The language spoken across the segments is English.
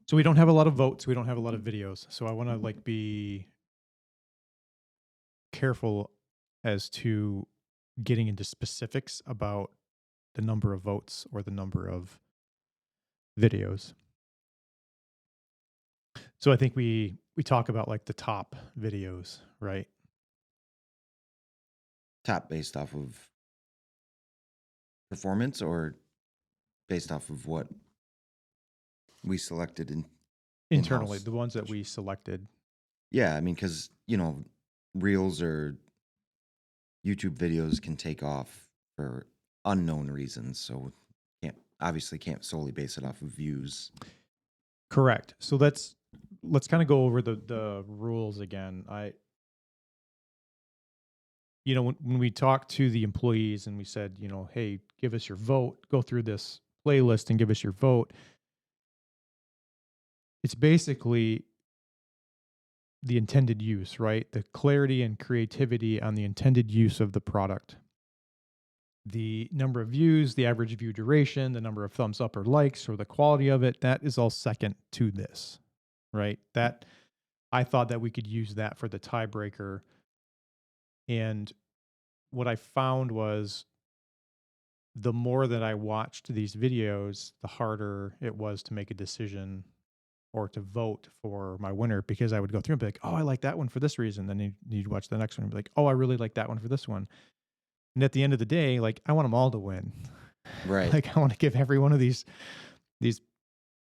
So we don't have a lot of votes. We don't have a lot of videos. So I want to like be careful as to getting into specifics about the number of votes or the number of videos. So I think we talk about like the top videos, right? Top based off of performance or based off of what we selected Internally, in-house? the ones that we selected. Yeah, I mean, because, Reels or YouTube videos can take off for unknown reasons. So can't solely base it off of views. Correct. So let's kind of go over the rules again. When we talked to the employees and we said, hey, give us your vote, go through this playlist and give us your vote. It's basically the intended use, right? The clarity and creativity on the intended use of the product. The number of views, the average view duration, the number of thumbs up or likes, or the quality of it, that is all second to this, right? That I thought that we could use that for the tiebreaker. And what I found was the more that I watched these videos, the harder it was to make a decision or to vote for my winner, because I would go through and be like, oh, I like that one for this reason. Then you'd watch the next one and be like, oh, I really like that one for this one. And at the end of the day, like, I want them all to win. Right. Like, I want to give every one of these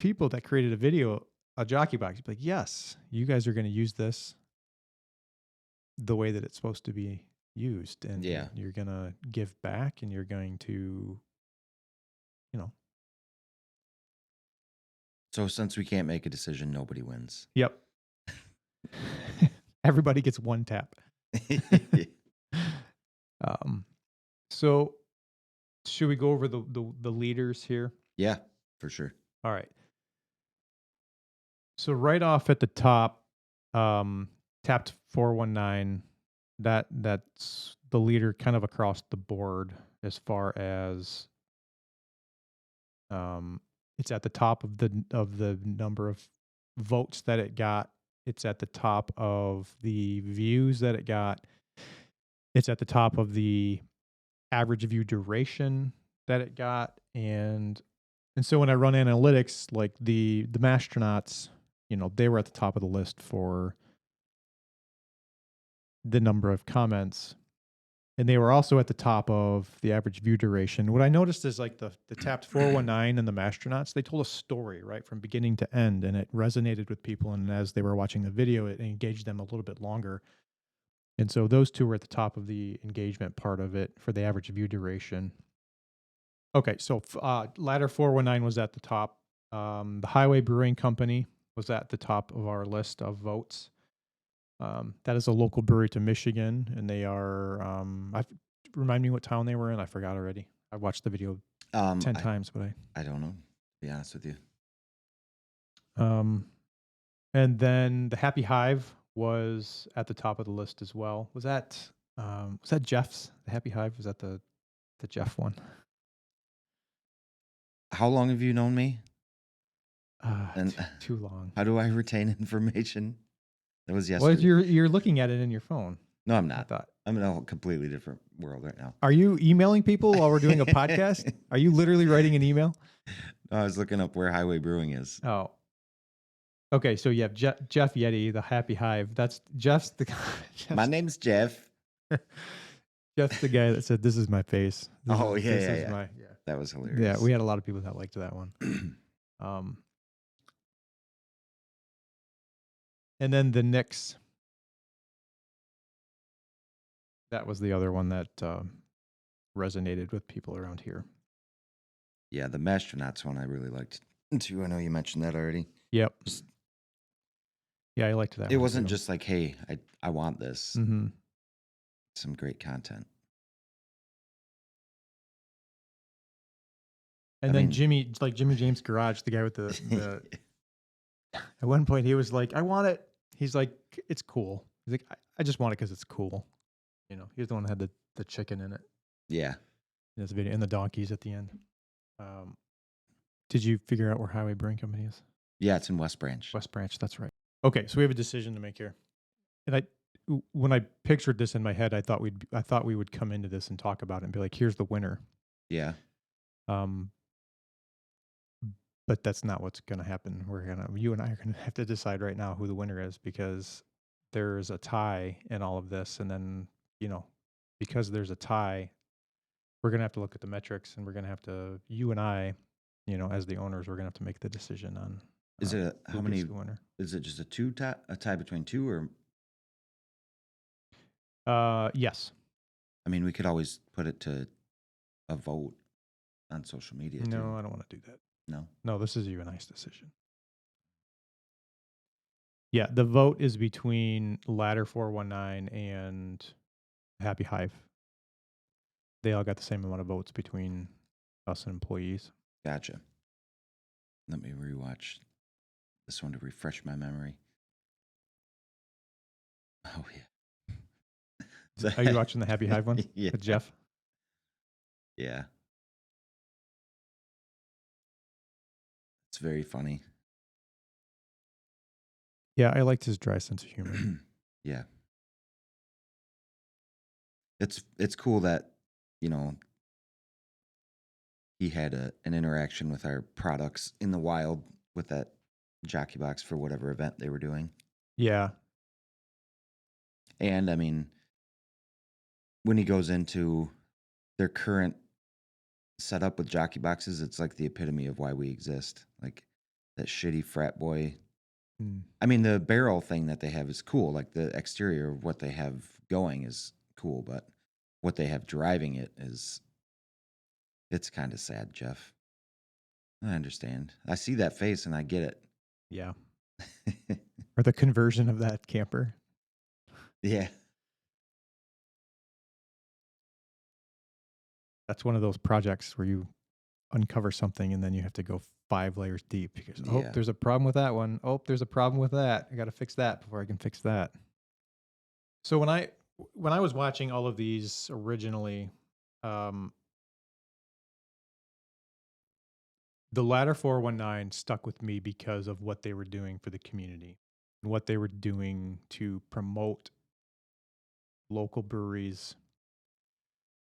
people that created a video a jockey box. Be like, yes, you guys are going to use this the way that it's supposed to be used, and you're going to give back, and you're going to, So since we can't make a decision, nobody wins. Yep. Everybody gets one tap. So should we go over the leaders here? Yeah, for sure. All right. So right off at the top, tapped 419. That's the leader kind of across the board as far as it's at the top of the number of votes that it got. It's at the top of the views that it got. It's at the top of the average view duration that it got. And so when I run analytics, like the Mastronauts, they were at the top of the list for the number of comments. And they were also at the top of the average view duration. What I noticed is like the tapped 419 and the Mastronauts, they told a story, right, from beginning to end, and it resonated with people. And as they were watching the video, it engaged them a little bit longer. And so those two were at the top of the engagement part of it for the average view duration. Okay, so Ladder 419 was at the top. The Highway Brewing Company was at the top of our list of votes. That is a local brewery to Michigan, and they are. Remind me what town they were in. I forgot already. I watched the video 10 times, but I don't know. To be honest with you. And then the Happy Hive was at the top of the list as well. Was that Jeff's? The Happy Hive, was that the Jeff one? How long have you known me? Too long. How do I retain information? That was yesterday. Well, you're looking at it in your phone. No, I'm not. I'm in a completely different world right now. Are you emailing people while we're doing a podcast? Are you literally writing an email? No, I was looking up where Highway Brewing is. Oh. Okay, so you have Jeff Yeti, the Happy Hive. That's Jeff's the guy. My name's Jeff. Jeff's the guy that said, "This is my face." Yeah. That was hilarious. Yeah, we had a lot of people that liked that one. And then the Knicks. That was the other one that resonated with people around here. Yeah, the Mastronauts one I really liked too. I know you mentioned that already. Yep. Yeah, I liked that. It wasn't just like, hey, I want this. Mm-hmm. Some great content. And then Jimmy James Garage, the guy with the at one point he was like, I want it. He's like, it's cool. He's like, I just want it because it's cool. He's the one that had the chicken in it. Yeah. In this video, and the donkeys at the end. Did you figure out where Highway Brewing Company is? Yeah, it's in West Branch. West Branch, that's right. Okay, so we have a decision to make here. And when I pictured this in my head, I thought we would come into this and talk about it and be like, here's the winner. Yeah. Um, but that's not what's going to happen. You and I are going to have to decide right now who the winner is, because there's a tie in all of this. And then, because there's a tie, we're going to have to look at the metrics, and we're going to have to, you and I, as the owners, we're going to have to make the decision on Is it who how many? gets the winner. Is it just a tie between two, or? Yes. I mean, we could always put it to a vote on social media. No, too. I don't want to do that. No. This is you and I's decision. Yeah, the vote is between Ladder 419 and Happy Hive. They all got the same amount of votes between us and employees. Gotcha. Let me rewatch this one to refresh my memory. Oh yeah. Are you watching the Happy Hive one Yeah. with Jeff? Yeah. It's very funny. Yeah, I liked his dry sense of humor. Yeah. It's cool that, he had an interaction with our products in the wild with that Jockey box for whatever event they were doing. Yeah. And I mean, when he goes into their current setup with Jockey boxes, it's like the epitome of why we exist. Like that shitty frat boy. I mean, the barrel thing that they have is cool. Like the exterior of what they have going is cool, but what they have driving it's kind of sad, Jeff. I understand. I see that face and I get it. Yeah. Or the conversion of that camper. Yeah. That's one of those projects where you uncover something and then you have to go 5 layers deep because, Yeah. there's a problem with that one. Oh, there's a problem with that. I got to fix that before I can fix that. So when I was watching all of these originally, the Ladder 419 stuck with me because of what they were doing for the community and what they were doing to promote local breweries,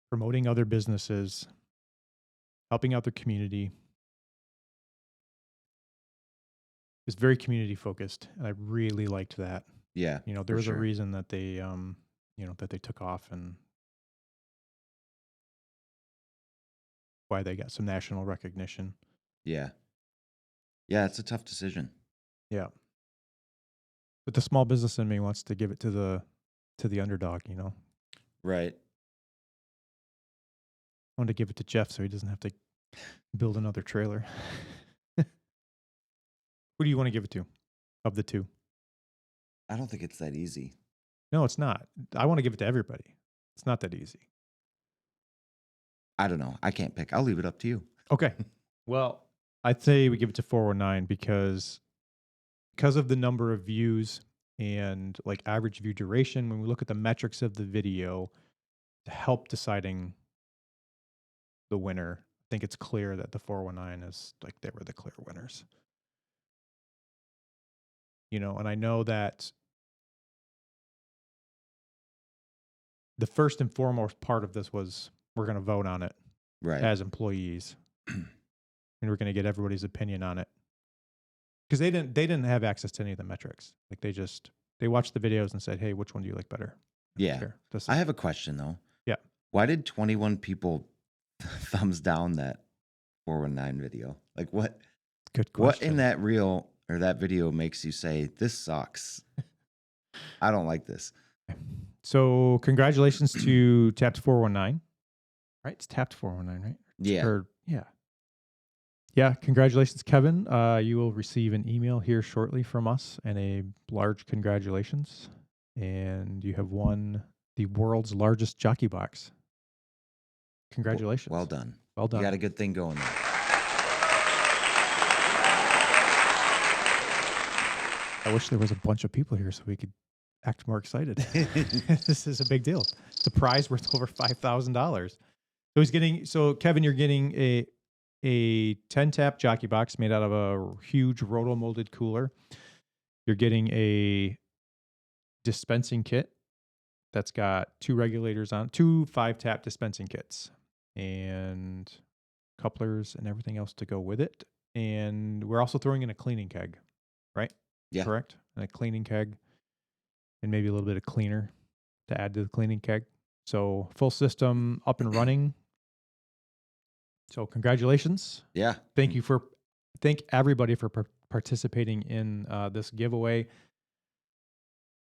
promoting other businesses, helping out their community. It's very community focused, and I really liked that. Yeah. There was a reason that they, that they took off and why they got some national recognition. Yeah. Yeah, it's a tough decision. Yeah. But the small business in me wants to give it to the underdog, Right. I want to give it to Jeff so he doesn't have to build another trailer. Who do you want to give it to of the two? I don't think it's that easy. No, it's not. I want to give it to everybody. It's not that easy. I don't know. I can't pick. I'll leave it up to you. Okay. Well, I'd say we give it to 419 because of the number of views and like average view duration. When we look at the metrics of the video to help deciding the winner, I think it's clear that the 419 is like they were the clear winners. And I know that the first and foremost part of this was we're going to vote on it as employees, and we're going to get everybody's opinion on it because they didn't have access to any of the metrics. Like they watched the videos and said, "Hey, which one do you like better?" Yeah. I have a question though. Yeah. Why did 21 people thumbs down that 419 video? Like what? Good question. What in that reel or that video makes you say this sucks? I don't like this. So congratulations to Tapped 419. Right? It's Tapped 419, right? Yeah. Yeah. Congratulations, Kevin. You will receive an email here shortly from us and a large congratulations. And you have won the world's largest Jockey box. Congratulations. Well done. Well done. You got a good thing going there. I wish there was a bunch of people here so we could act more excited. This is a big deal. The prize worth over $5,000. So Kevin, you're getting a a 10-tap jockey box made out of a huge roto-molded cooler. You're getting a dispensing kit that's got 2 regulators on, 2 5-tap dispensing kits, and couplers and everything else to go with it. And we're also throwing in a cleaning keg, right? Yeah. Correct? And a cleaning keg and maybe a little bit of cleaner to add to the cleaning keg. So full system up and running. So congratulations. Yeah. Thank everybody for participating in this giveaway.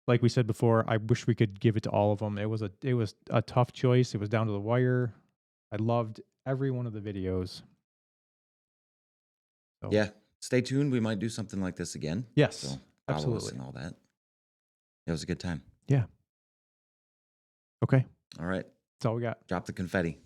Like we said before, I wish we could give it to all of them. It was a tough choice. It was down to the wire. I loved every one of the videos. So, Yeah. Stay tuned. We might do something like this again. yes, So follow absolutely. us and all that. It was a good time. Yeah. Okay. All right. That's all we got. Drop the confetti.